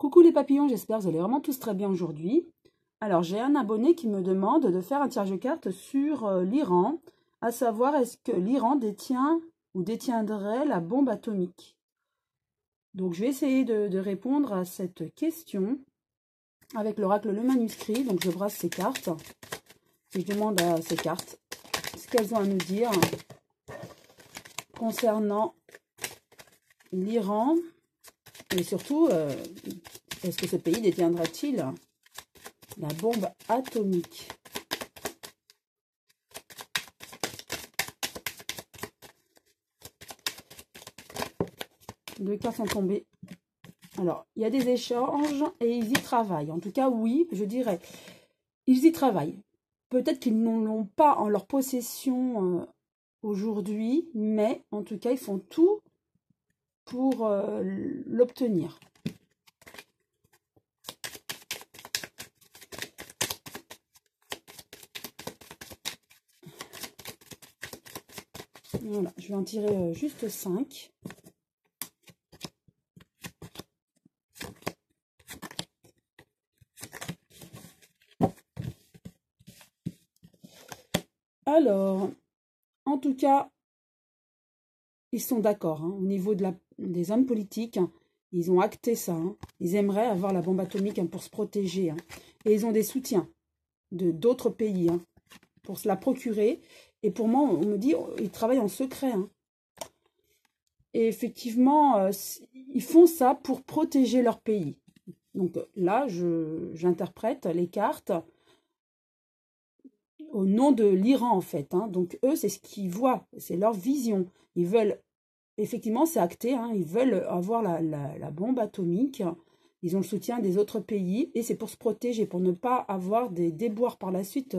Coucou les papillons, j'espère que vous allez vraiment tous très bien aujourd'hui. Alors j'ai un abonné qui me demande de faire un tirage de cartes sur l'Iran, à savoir est-ce que l'Iran détient ou détiendrait la bombe atomique. Donc je vais essayer de répondre à cette question avec l'oracle Le Manuscrit. Donc je brasse ces cartes et je demande à ces cartes ce qu'elles ont à nous dire concernant l'Iran et surtout est-ce que ce pays détiendra-t-il la bombe atomique? Deux cartes sont tombées. Alors, il y a des échanges et ils y travaillent. En tout cas, oui, je dirais, ils y travaillent. Peut-être qu'ils n'en l'ont pas en leur possession aujourd'hui, mais en tout cas, ils font tout pour l'obtenir. Voilà, je vais en tirer juste 5. Alors, en tout cas, ils sont d'accord au niveau des hommes politiques. Ils ont acté ça. Ils aimeraient avoir la bombe atomique pour se protéger. Et ils ont des soutiens d'autres pays pour se la procurer. Et pour moi, on me dit ils travaillent en secret. Et effectivement, ils font ça pour protéger leur pays. Donc là, j'interprète les cartes au nom de l'Iran, en fait. Donc eux, c'est ce qu'ils voient, c'est leur vision. Ils veulent, effectivement, c'est acté, ils veulent avoir la bombe atomique. Ils ont le soutien des autres pays et c'est pour se protéger, pour ne pas avoir des déboires par la suite,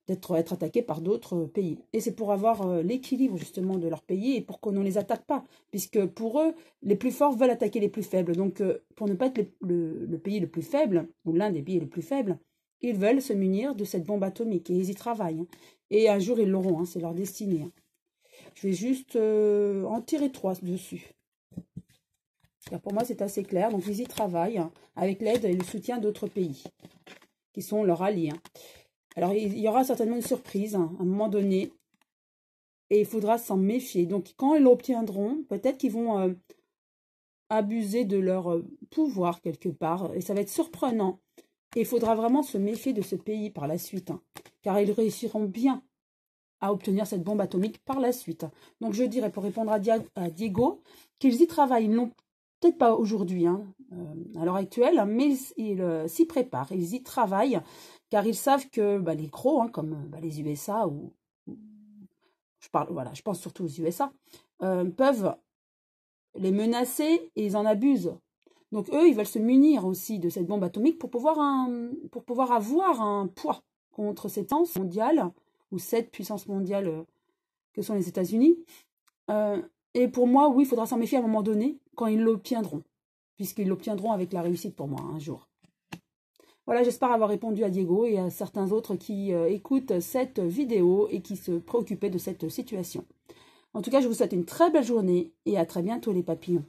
être attaqués par d'autres pays. Et c'est pour avoir l'équilibre, justement, de leur pays et pour qu'on ne les attaque pas. Puisque pour eux, les plus forts veulent attaquer les plus faibles. Donc, pour ne pas être le pays le plus faible, ou l'un des pays les plus faibles, ils veulent se munir de cette bombe atomique et ils y travaillent. Et un jour, ils l'auront, c'est leur destinée. Je vais juste en tirer 3 dessus. Car pour moi, c'est assez clair. Donc, ils y travaillent avec l'aide et le soutien d'autres pays qui sont leurs alliés. Alors, il y aura certainement une surprise à un moment donné et il faudra s'en méfier. Donc, quand ils l'obtiendront, peut-être qu'ils vont abuser de leur pouvoir quelque part et ça va être surprenant. Et il faudra vraiment se méfier de ce pays par la suite, car ils réussiront bien à obtenir cette bombe atomique par la suite. Donc, je dirais, pour répondre à Diego, qu'ils y travaillent. Ils n'ont peut-être pas aujourd'hui, à l'heure actuelle, mais ils s'y préparent. Ils y travaillent, car ils savent que les gros, comme les USA, ou je pense surtout aux USA, peuvent les menacer et ils en abusent. Donc eux, ils veulent se munir aussi de cette bombe atomique pour pouvoir avoir un poids contre cette puissance mondiale, ou cette puissance mondiale que sont les États-Unis. Et pour moi, oui, il faudra s'en méfier à un moment donné, quand ils l'obtiendront, puisqu'ils l'obtiendront avec la réussite pour moi, un jour. Voilà, j'espère avoir répondu à Diego et à certains autres qui écoutent cette vidéo et qui se préoccupaient de cette situation. En tout cas, je vous souhaite une très belle journée et à très bientôt les papillons.